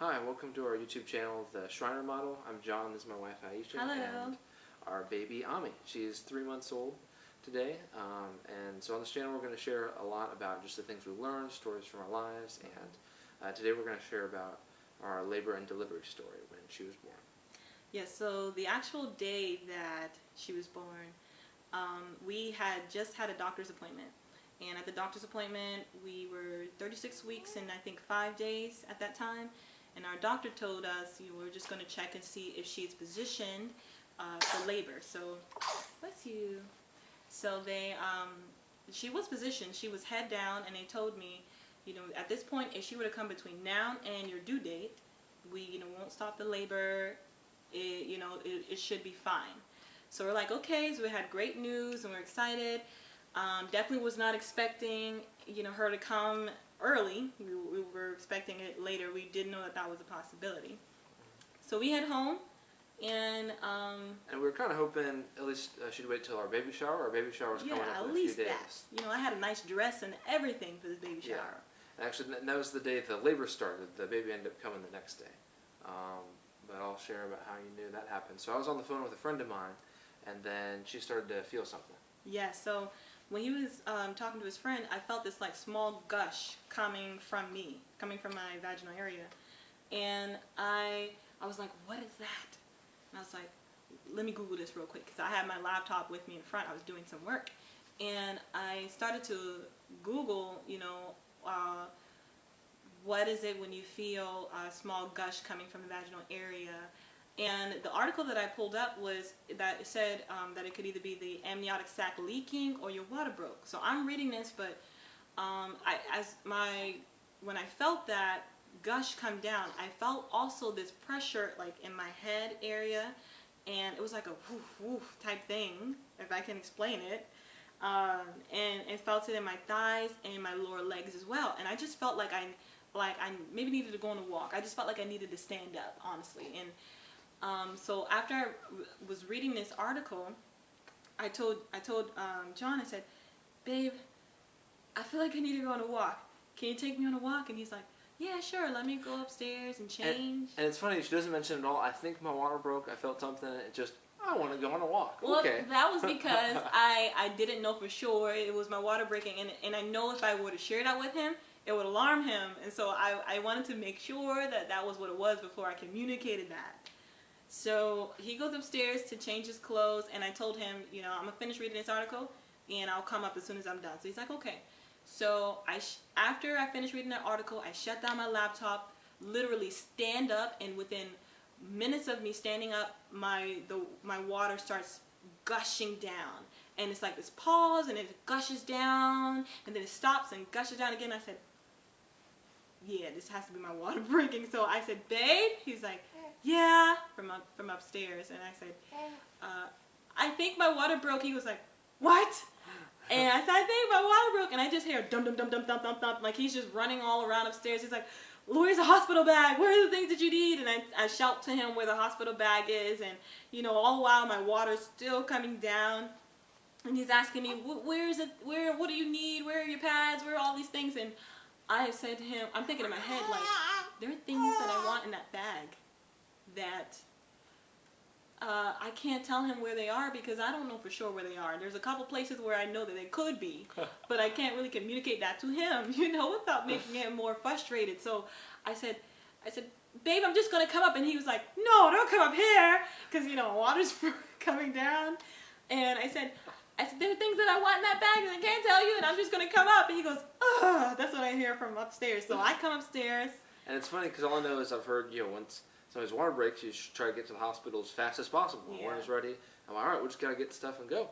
Hi, welcome to our YouTube channel, The Schreiner Model. I'm John, this is my wife Aisha, Hello. and our baby Ami. She's 3 months old today, and so on this channel we're going to share a lot about just the things we learned, stories from our lives, and today we're going to share about our labor and delivery story when she was born. Yes, so the actual day that she was born, we had just had a doctor's appointment. And at the doctor's appointment, we were 36 weeks and I think 5 days at that time. And our doctor told us, we're just going to check and see if she's positioned for labor. So, bless you. So she was positioned. She was head down, and they told me, at this point, if she were to come between now and your due date, we, won't stop the labor. It should be fine. So we're like, okay. So we had great news, and we're excited. Definitely was not expecting, her to come early. We were expecting it later. We didn't know that was a possibility. So we head home, and we were kind of hoping at least she'd wait till our baby shower. Our baby shower was coming up in a few days. That. I had a nice dress and everything for this baby shower. Yeah. Actually, that was the day the labor started. The baby ended up coming the next day. But I'll share about how you knew that happened. So I was on the phone with a friend of mine, and then she started to feel something. Yeah, so when he was talking to his friend, I felt this like small gush coming from my vaginal area. And I was like, what is that? And I was like, let me Google this real quick, because I had my laptop with me in front. I was doing some work. And I started to Google, what is it when you feel a small gush coming from the vaginal area? And the article that I pulled up was that it said that it could either be the amniotic sac leaking or your water broke. So I'm reading this, but when I felt that gush come down, I felt also this pressure like in my head area, and it was like a woof woof type thing, if I can explain it. And I felt it in my thighs and my lower legs as well. And I just felt like I maybe needed to go on a walk. I just felt like I needed to stand up, honestly. And so after I was reading this article, I told John, I said, babe, I feel like I need to go on a walk. Can you take me on a walk? And he's like, yeah, sure. Let me go upstairs and change. And it's funny, she doesn't mention at all, I think my water broke, I felt something, I want to go on a walk. Well, okay. That was because I didn't know for sure it was my water breaking, and I know if I were to share that with him, it would alarm him. And so I wanted to make sure that was what it was before I communicated that. So he goes upstairs to change his clothes, and I told him, I'm going to finish reading this article, and I'll come up as soon as I'm done. So he's like, okay. So after I finished reading that article, I shut down my laptop, literally stand up, and within minutes of me standing up, my water starts gushing down. And it's like this pause, and it gushes down, and then it stops and gushes down again. I said, yeah, this has to be my water breaking. So I said, babe? He's like, yeah, from upstairs. And I said, I think my water broke. He was like, what? And I said, I think my water broke. And I just hear dum dum dum dum dum dum dum. Like he's just running all around upstairs. He's like, where's the hospital bag? Where are the things that you need? And I shout to him where the hospital bag is. And, all the while my water's still coming down. And he's asking me, where is it? What do you need? Where are your pads? Where are all these things? And I said to him, I'm thinking in my head, like, there are things that I want in that bag that I can't tell him where they are, because I don't know for sure where they are. There's a couple places where I know that they could be, but I can't really communicate that to him, without making him more frustrated. So I said, babe, I'm just going to come up. And he was like, no, don't come up here, because, water's coming down. And I said, there are things that I want in that bag and I can't tell you, and I'm just going to come up. And he goes, ugh, that's what I hear from upstairs. So I come upstairs. And it's funny, because all I know is I've heard, once somebody's water breaks, you should try to get to the hospital as fast as possible. Yeah. When it's ready, I'm like, all right, we just got to get stuff and go.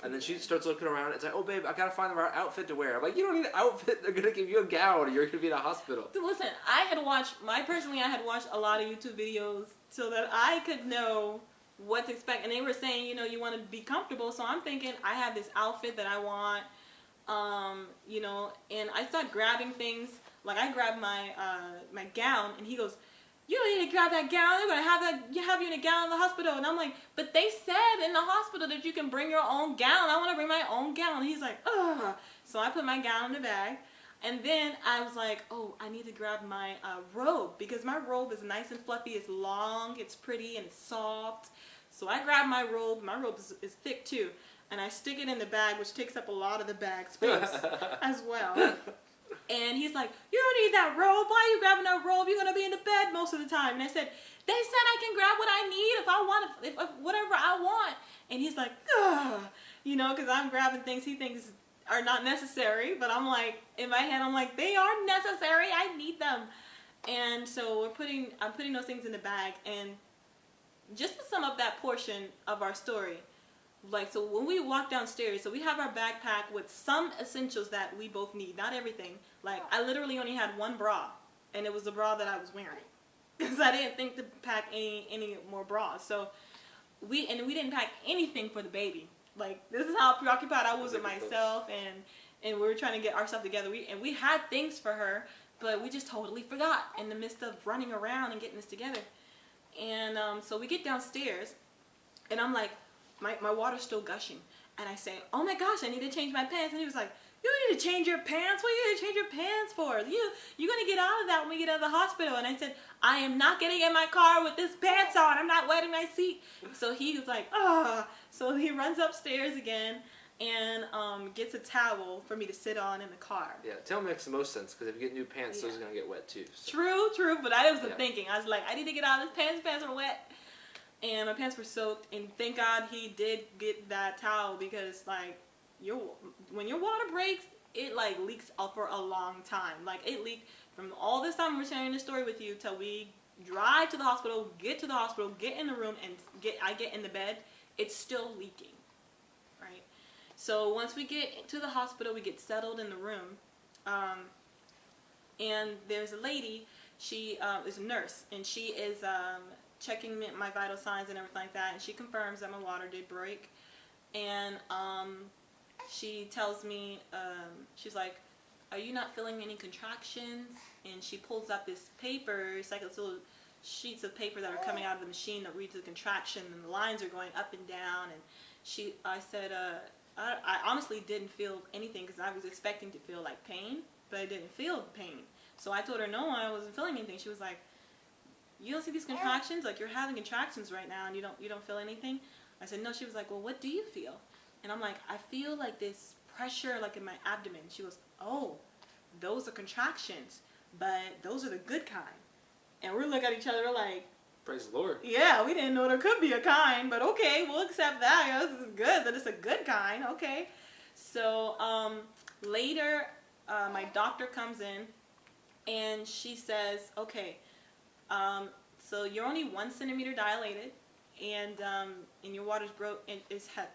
And then she starts looking around. It's like, oh, babe, I got to find the right outfit to wear. I'm like, you don't need an outfit. They're going to give you a gown, or you're going to be in a hospital. So listen, I had watched a lot of YouTube videos so that I could know what to expect. And they were saying, you want to be comfortable. So I'm thinking, I have this outfit that I want, and I start grabbing things. Like I grabbed my gown, and he goes, you don't need to grab that gown. They're going to have you in a gown in the hospital. And I'm like, but they said in the hospital that you can bring your own gown. I want to bring my own gown. And he's like, ugh. So I put my gown in the bag, And then I was like, oh, I need to grab my robe, because my robe is nice and fluffy. It's long, it's pretty, and it's soft. So I grabbed my robe. My robe is thick too. And I stick it in the bag, which takes up a lot of the bag space as well. And he's like, you don't need that robe. Why are you grabbing that robe? You're going to be in the bed most of the time. And I said, they said I can grab what I need if I want, if whatever I want. And he's like, ugh. You know, because I'm grabbing things he thinks are not necessary. But I'm like, in my head, I'm like, they are necessary. I need them. And so I'm putting those things in the bag. And just to sum up that portion of our story, like, so when we walk downstairs, so we have our backpack with some essentials that we both need, not everything. Like, I literally only had one bra, and it was the bra that I was wearing, because I didn't think to pack any more bras. So we didn't pack anything for the baby. Like, this is how preoccupied I was with myself, and we were trying to get our stuff together. We had things for her, but we just totally forgot in the midst of running around and getting this together. And so we get downstairs, and I'm like, my water's still gushing. And I say, oh my gosh, I need to change my pants. And he was like, you need to change your pants? What are you going to change your pants for? You're going to get out of that when we get out of the hospital. And I said, I am not getting in my car with this pants on. I'm not wetting my seat. So he was like, ah. So he runs upstairs again and gets a towel for me to sit on in the car. Yeah, tail makes the most sense, because if you get new pants, those are going to get wet too. So. True. But I wasn't thinking. I was like, I need to get out of this pants. Pants are wet. And my pants were soaked, and thank God he did get that towel, because like when your water breaks, it like leaks out for a long time. Like, it leaked from all this time we're sharing this story with you till we drive to the hospital, get to the hospital, get in the room, and I get in the bed. It's still leaking, right? So once we get to the hospital, we get settled in the room, and there's a lady. She is a nurse, and she is checking my vital signs and everything like that, and she confirms that my water did break. And she tells me, she's like, are you not feeling any contractions? And she pulls out this paper. It's like those little sheets of paper that are coming out of the machine that reads the contraction, and the lines are going up and down. And I said, I honestly didn't feel anything, because I was expecting to feel like pain, but I didn't feel pain. So I told her, no, I wasn't feeling anything. She was like, you don't see these contractions? Like, you're having contractions right now, and you don't feel anything? I said, no. She was like, well, what do you feel? And I'm like, I feel like this pressure, like in my abdomen. She goes, oh, those are contractions, but those are the good kind. And we're looking at each other like, praise the Lord. Yeah, we didn't know there could be a kind, but okay, we'll accept that. Yeah, this is good, that it's a good kind. Okay. So later, my doctor comes in, and she says, okay, so you're only 1 centimeter dilated, and your water's broke, and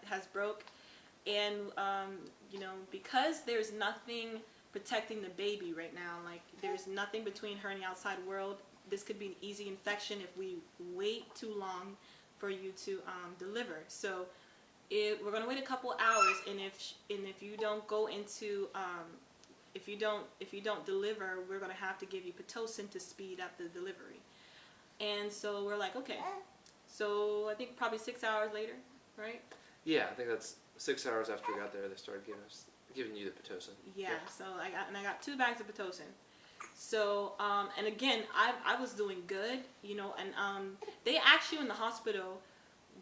has broke, and you know, because there's nothing protecting the baby right now, like there's nothing between her and the outside world. This could be an easy infection if we wait too long for you to deliver. So we're gonna wait a couple hours, and if you don't go into if you don't deliver, we're gonna have to give you Pitocin to speed up the delivery. And so we're like, okay. So I think probably 6 hours later, right? Yeah, I think that's 6 hours after we got there. They started giving you the Pitocin. Yeah. So I got 2 bags of Pitocin. So and again, I was doing good, you know, and they ask you in the hospital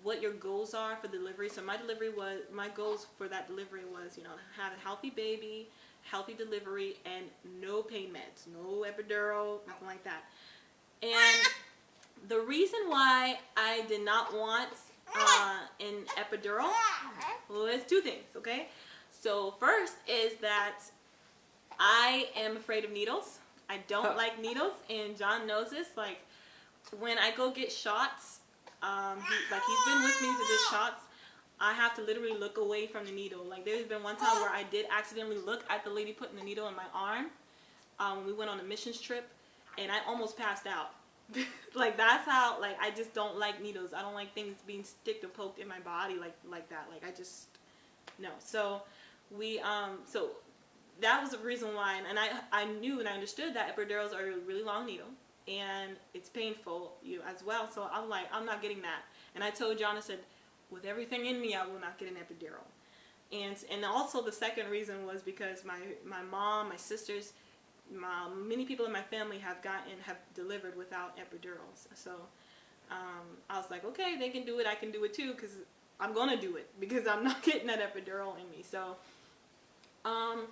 what your goals are for delivery. So my goals for that delivery was, you know, have a healthy baby, healthy delivery, and no pain meds, no epidural, nothing like that. And the reason why I did not want an epidural, well, there's 2 things, okay? So first is that I am afraid of needles. I don't like needles, and John knows this. Like, when I go get shots, he's been with me to get shots, I have to literally look away from the needle. Like, there's been one time where I did accidentally look at the lady putting the needle in my arm when we went on a missions trip, and I almost passed out. Like, that's how, like, I just don't like needles. I don't like things being sticked or poked in my body like that. Like, I just, no. So so that was the reason why, and I knew and I understood that epidurals are a really long needle, and it's painful as well. So I'm like, I'm not getting that. And I told John, I said, with everything in me, I will not get an epidural. And also the second reason was because my mom, my sisters, many people in my family have delivered without epidurals. So I was like, okay, they can do it, I can do it too, because I'm gonna do it because I'm not getting that epidural in me. So I'm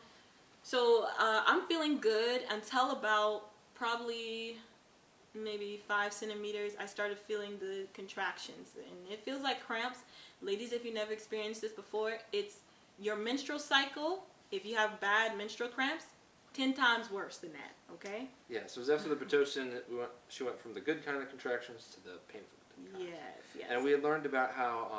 feeling good until about probably maybe 5 centimeters. I started feeling the contractions, and it feels like cramps. Ladies, if you never experienced this before, it's your menstrual cycle. If you have bad menstrual cramps, 10 times worse than that. Okay? Yeah. So it was after the Pitocin that she went from the good kind of contractions to the painful contractions. Yes. And we had learned about how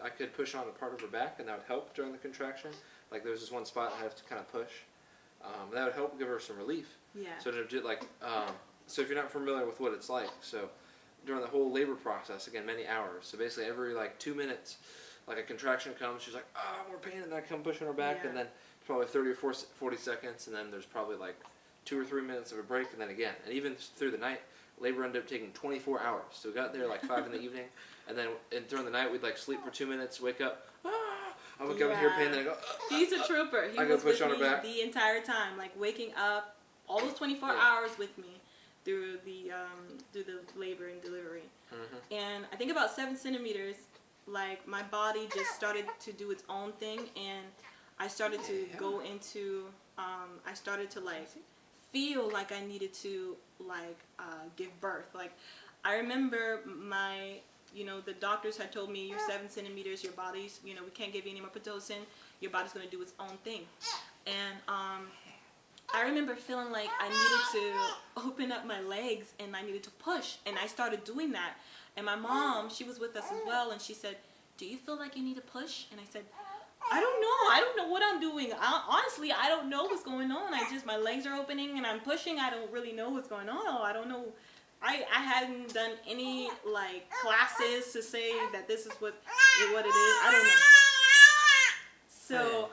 I could push on a part of her back, and that would help during the contraction. Like there was this one spot I have to kind of push. That would help give her some relief. Yeah. So to do so if you're not familiar with what it's like, so during the whole labor process, again, many hours. So basically every 2 minutes, like a contraction comes, she's like, more pain, and I come pushing her back, and then probably 30 or 40 seconds, and then there's probably 2 or 3 minutes of a break, and then again. And even through the night, labor ended up taking 24 hours. So we got there 5 in the evening, and then during the night we'd sleep for 2 minutes, wake up, I would come and hear pain, then I go, He's a trooper. He was with me the entire time, waking up all those 24 hours with me through the labor and delivery. Mm-hmm. And I think about 7 centimeters, my body just started to do its own thing, and I started to go into, I started to feel like I needed to give birth. I remember the doctors had told me, you're 7 centimeters, your body's, we can't give you any more Pitocin, your body's going to do its own thing. And I remember feeling like I needed to open up my legs and I needed to push, and I started doing that. And my mom, she was with us as well, and she said, do you feel like you need to push? And I said, I don't know what I'm doing. Honestly, I don't know what's going on. My legs are opening and I'm pushing. I don't really know what's going on. I don't know. I hadn't done any classes to say that this is what it is. I don't know. So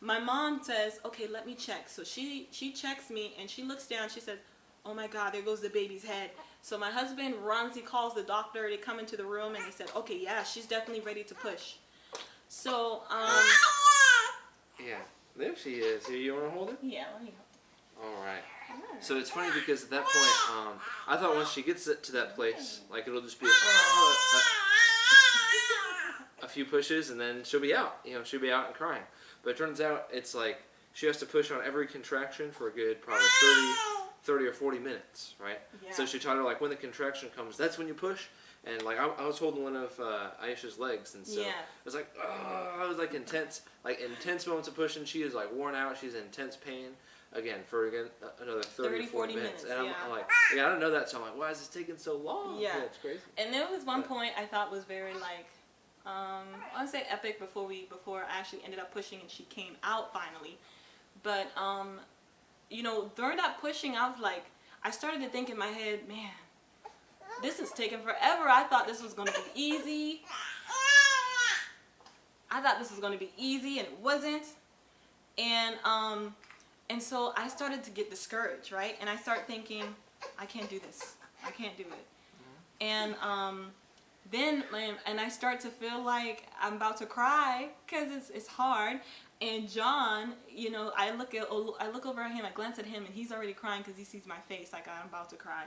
my mom says, okay, let me check. So she checks me and she looks down. She says, oh my God, there goes the baby's head. So my husband runs, he calls the doctor. They come into the room and they said, okay, yeah, she's definitely ready to push. So yeah, there she is. Here, you want to hold her? Yeah, let me hold. All right. So it's funny because at that point, I thought once she gets to that place, it'll just be a few pushes and then she'll be out. She'll be out and crying. But it turns out it's she has to push on every contraction for a good probably 30 or 40 minutes, right? Yeah. So she taught her when the contraction comes, that's when you push. And I was holding one of Aisha's legs, and so it was I was intense moments of pushing. She is worn out. She's in intense pain. Again, for another 30 or 40 minutes. And I'm like, I don't know that, so I'm like, why is this taking so long? Yeah, it's crazy. And there was one point I thought was very I would say epic before I actually ended up pushing and she came out finally. But during that pushing, I started to think in my head, man, this is taking forever. I thought this was going to be easy. And it wasn't. And so I started to get discouraged, right? And I started thinking, I can't do this. I can't do it. And then I start to feel like I'm about to cry because it's hard. And John, I look over at him, I glance at him, and he's already crying because he sees my face like I'm about to cry.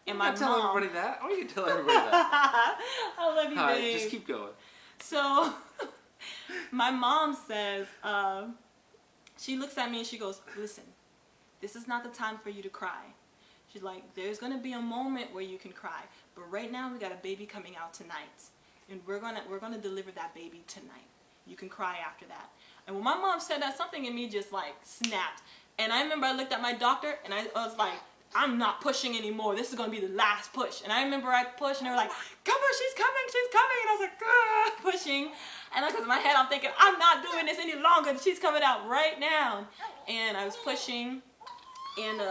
And my mom. Tell everybody that. Why you tell everybody that? I love you, babe. Just keep going. So, my mom says, she looks at me and she goes, listen, this is not the time for you to cry. She's like, there's going to be a moment where you can cry. But right now, we got a baby coming out tonight. And we're gonna deliver that baby tonight. You can cry after that. And when my mom said that, something in me just snapped. And I remember I looked at my doctor and I was like, I'm not pushing anymore. This is going to be the last push. And I remember I pushed and they were like, come on, she's coming. And I was like, pushing. And because in my head I'm thinking, I'm not doing this any longer. She's coming out right now. And I was pushing. And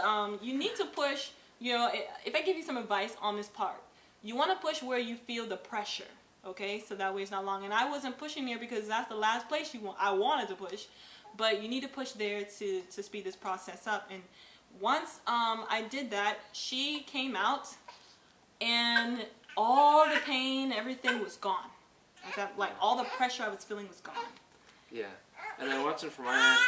you need to push, if I give you some advice on this part, you want to push where you feel the pressure. Okay, so that way it's not long. And I wasn't pushing there because that's the last place I wanted to push. But you need to push there to speed this process up. And once I did that, she came out and all the pain, everything was gone. All the pressure I was feeling was gone. Yeah. And then watching from my end,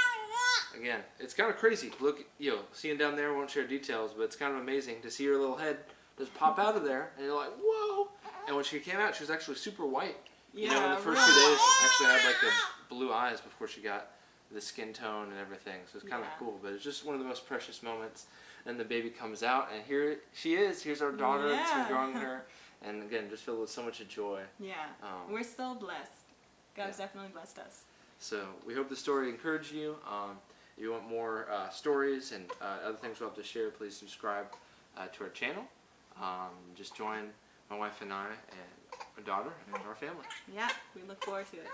again, it's kind of crazy. Look, seeing down there, won't share details, but it's kind of amazing to see her little head just pop out of there, and you're like, whoa! And when she came out, she was actually super white. Yeah, in the first few days, actually had like the blue eyes before she got the skin tone and everything. So it's kind of cool, but it's just one of the most precious moments. And the baby comes out, and here she is. Here's our daughter that's been growing her, and again, just filled with so much joy. Yeah, we're so blessed. God's definitely blessed us. So we hope the story encouraged you. If you want more stories and other things we'll have to share, please subscribe to our channel. Just join my wife and I and my daughter and our family. Yeah, we look forward to it.